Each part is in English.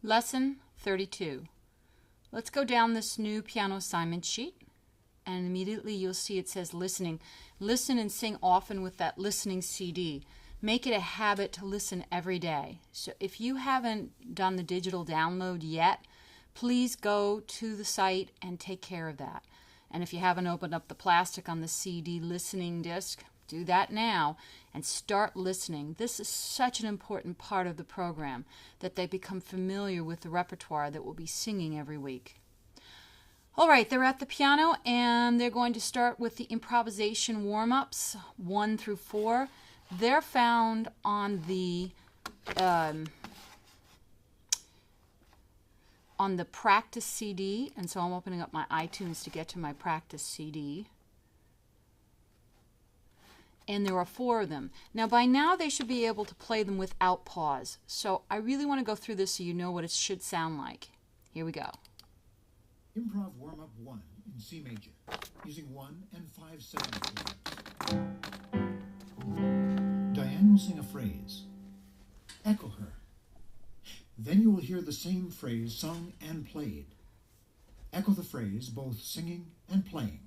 Lesson 32. Let's go down this new piano assignment sheet, and immediately you'll see it says listening. Listen and sing often with that listening CD. Make it a habit to listen every day. So if you haven't done the digital download yet, please go to the site and take care of that. And if you haven't opened up the plastic on the CD listening disc, do that now and start listening. This is such an important part of the program, that they become familiar with the repertoire that we'll be singing every week. All right, they're at the piano and they're going to start with the improvisation warm-ups 1 through 4. They're found on the practice CD, and so I'm opening up my iTunes to get to my practice CD. And there are 4 of them. Now by now they should be able to play them without pause. So I really want to go through this so you know what it should sound like. Here we go. Improv warm-up 1 in C major, using 1 and 5/7 chords. Diane will sing a phrase. Echo her. Then you will hear the same phrase sung and played. Echo the phrase, both singing and playing.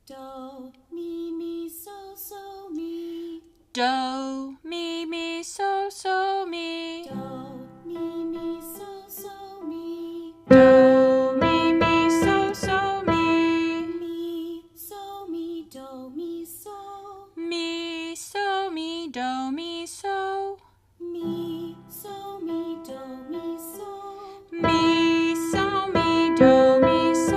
Do, mi, mi, so, so, mi. Do, mi, mi, so, so, mi. Do, mi, mi, so, so, mi. Do, mi, mi, so, so, mi. Mi, so, mi, do, mi, so. Mi, so, mi, do, mi, so. Mi, so, mi, do, mi, so. Mi, so, mi, do, mi, so.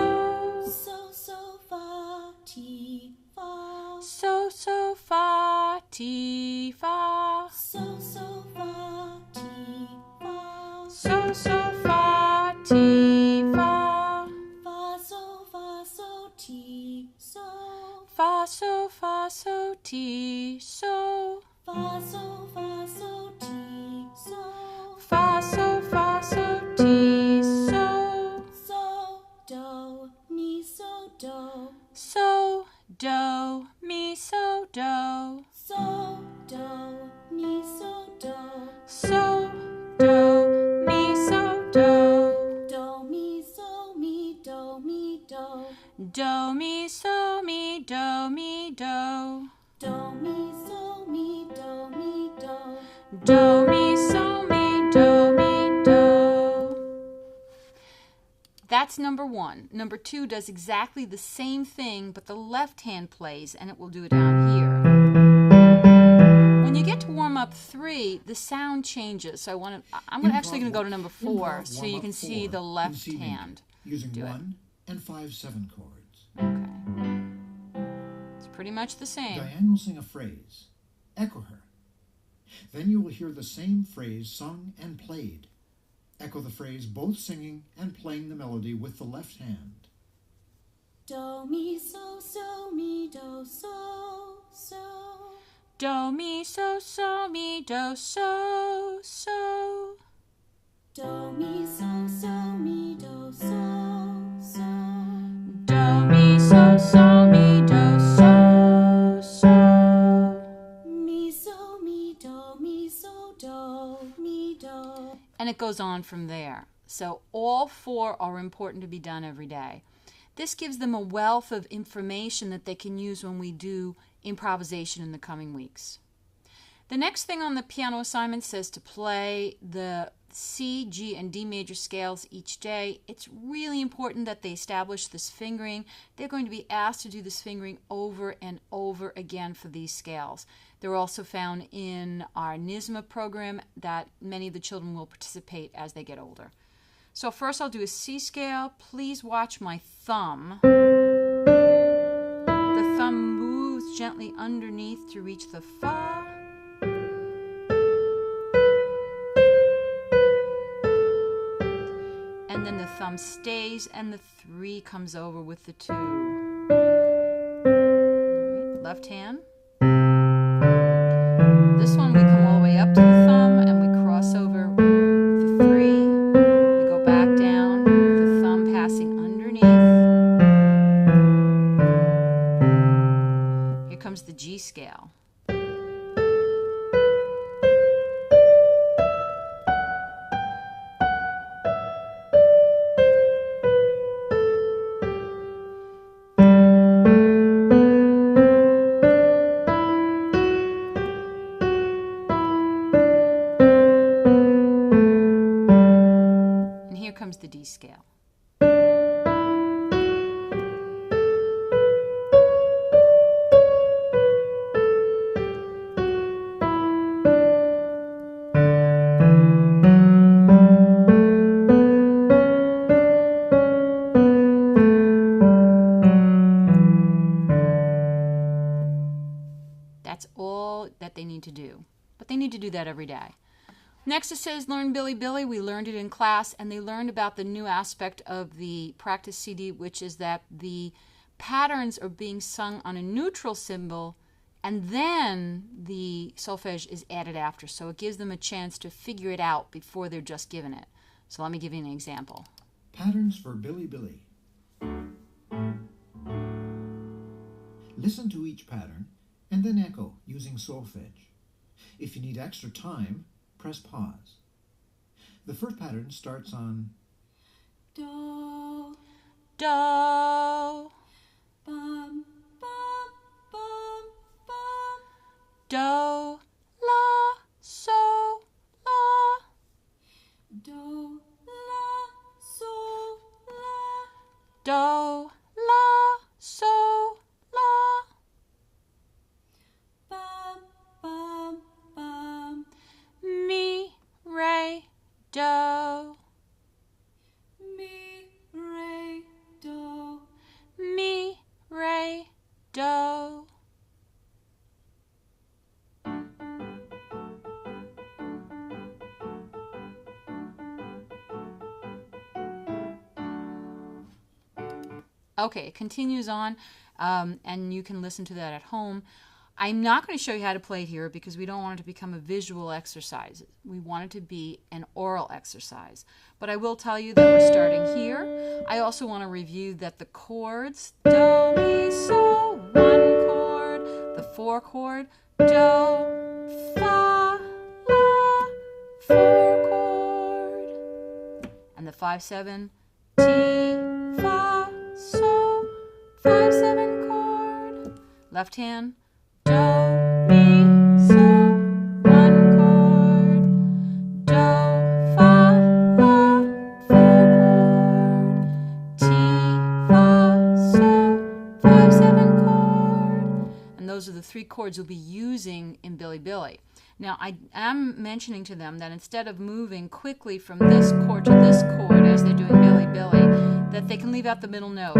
So, so, fa, ti, fa. So, so, fa, ti, fa. So, so, fa, ti, fa. So, so, fa, ti, fa. Fa, so, ti, so. Fa, so, ti, so. Fa, so, ti, so. Fa, so, ti, so. So, do, mi, so, do. So, do, mi, so, do. So, do, mi, so, do. So, do, mi, so, do. Do, mi, so, mi, do, mi, do. Do, mi, so, mi, do, mi, do. Do, mi, so, mi, do, mi, do. Do, mi, so, mi, do, mi, do. That's number 1. Number 2 does exactly the same thing, but the left hand plays, and it will do it down here. When you get to warm up 3, the sound changes. So I'm actually going to go to number 4 so you can see the left hand. Using do it. 1 and 5/7 chords. Okay. It's pretty much the same. Diane will sing a phrase. Echo her. Then you will hear the same phrase sung and played. Echo the phrase, both singing and playing the melody with the left hand. Do, mi, so, so, mi, do, so, so. Do, mi, so, so, mi, do, so, so. Do, mi, so, so, mi, do, so, so. Do, mi, so, so, mi, do, so, so. Mi, so, mi, do, mi, so, do, mi, do. And it goes on from there. So all 4 are important to be done every day. This gives them a wealth of information that they can use when we do improvisation in the coming weeks. The next thing on the piano assignment says to play the C, G, and D major scales each day. It's really important that they establish this fingering. They're going to be asked to do this fingering over and over again for these scales. They're also found in our NYSMA program that many of the children will participate as they get older. So first I'll do a C scale. Please watch my thumb. The thumb moves gently underneath to reach the fa. And then the thumb stays and the 3 comes over with the 2. All right, left hand. This one we come all the way up to the thumb and we cross over the 3. We go back down, the thumb passing underneath. Here comes the G scale. comes the D scale. That's all that they need to do. But they need to do that every day. Next it says learn Billy Billy. We learned it in class, and they learned about the new aspect of the practice CD, which is that the patterns are being sung on a neutral symbol, and then the solfege is added after. So it gives them a chance to figure it out before they're just given it. So let me give you an example. Patterns for Billy Billy. Listen to each pattern and then echo using solfege. If you need extra time, press pause. The first pattern starts on Do, Do, bum, bum, bum, bum. do, la, so, la. Do, la, so, la. Do, la, so, la. Bum, bum, bum. Mi, re, do. Mi, re, do. Mi, re, do. Okay, it continues on, and you can listen to that at home. I'm not going to show you how to play here because we don't want it to become a visual exercise. We want it to be an oral exercise. But I will tell you that we're starting here. I also want to review that the chords, do, mi, so, 1 chord, the 4 chord, do, fa, la, 4 chord, and the 5/7, ti, fa, so, 5/7 chord, left hand, do, mi, so, 1 chord, do, fa, la, 4 chord, ti, fa, so, 5/7 chord. And those are the 3 chords we'll be using in Billy Billy. Now, I am mentioning to them that instead of moving quickly from this chord to this chord as they're doing Billy Billy, that they can leave out the middle note.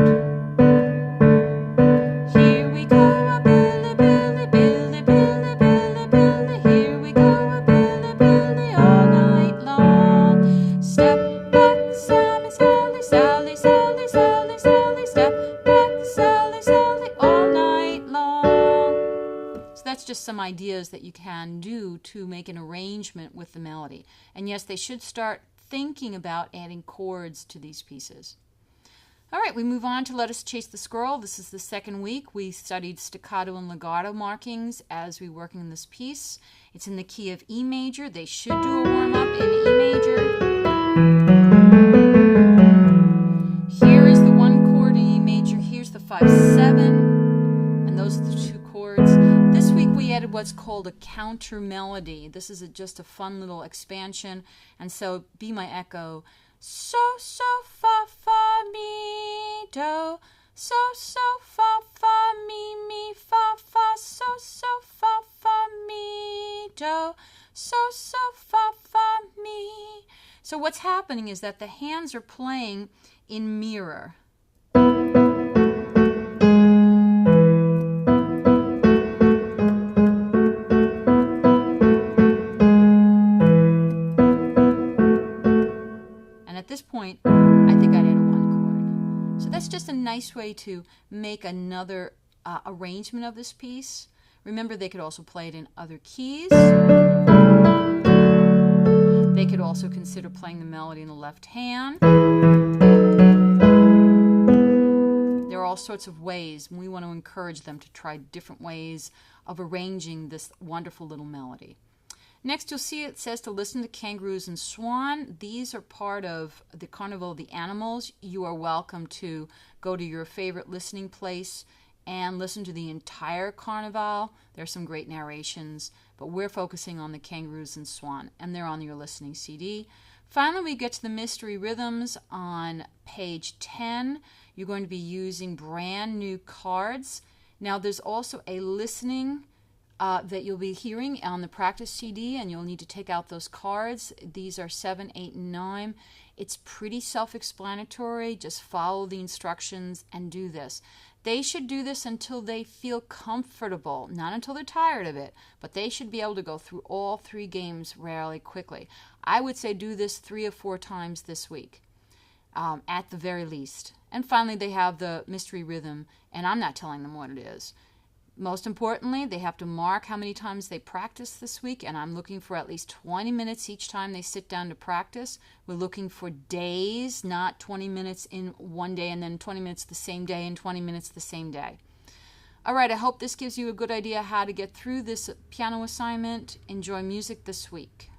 Here we go, a Billy, Billy, Billy, Billy, Billy, Billy. Here we go, a Billy, Billy, all night long. Step back, Sammy, Sally, Sally, Sally, Sally, Sally. Step back, Sally, Sally, all night long. So that's just some ideas that you can do to make an arrangement with the melody. And yes, they should start thinking about adding chords to these pieces. All right, we move on to Let Us Chase the Squirrel. This is the second week. We studied staccato and legato markings as we work in this piece. It's in the key of E major. They should do a warm-up in E major. Here is the 1 chord in E major. Here's the 5/7, and those are the 2 chords. This week we added what's called a counter melody. This is just a fun little expansion, and so be my echo. So, so, fa, fa, mi, do. So, so, fa, fa, mi, fa, fa. So, so, fa, fa, mi, do. So, so, fa, fa, mi. So what's happening is that the hands are playing in mirror. At this point, I think I'd add a 1 chord. So that's just a nice way to make another arrangement of this piece. Remember, they could also play it in other keys. They could also consider playing the melody in the left hand. There are all sorts of ways, and we want to encourage them to try different ways of arranging this wonderful little melody. Next, you'll see it says to listen to Kangaroos and Swan. These are part of the Carnival of the Animals. You are welcome to go to your favorite listening place and listen to the entire carnival. There's some great narrations, but we're focusing on the Kangaroos and Swan, and they're on your listening CD. Finally, we get to the mystery rhythms on page 10. You're going to be using brand new cards. Now, there's also a listening that you'll be hearing on the practice CD, and you'll need to take out those cards. These are 7, 8, and 9. It's pretty self-explanatory. Just follow the instructions and do this. They should do this until they feel comfortable, not until they're tired of it, but they should be able to go through all 3 games really quickly. I would say do this 3 or 4 times this week, at the very least. And finally, they have the mystery rhythm, and I'm not telling them what it is. Most importantly, they have to mark how many times they practice this week, and I'm looking for at least 20 minutes each time they sit down to practice. We're looking for days, not 20 minutes in one day and then 20 minutes the same day and 20 minutes the same day. All right, I hope this gives you a good idea how to get through this piano assignment. Enjoy music this week.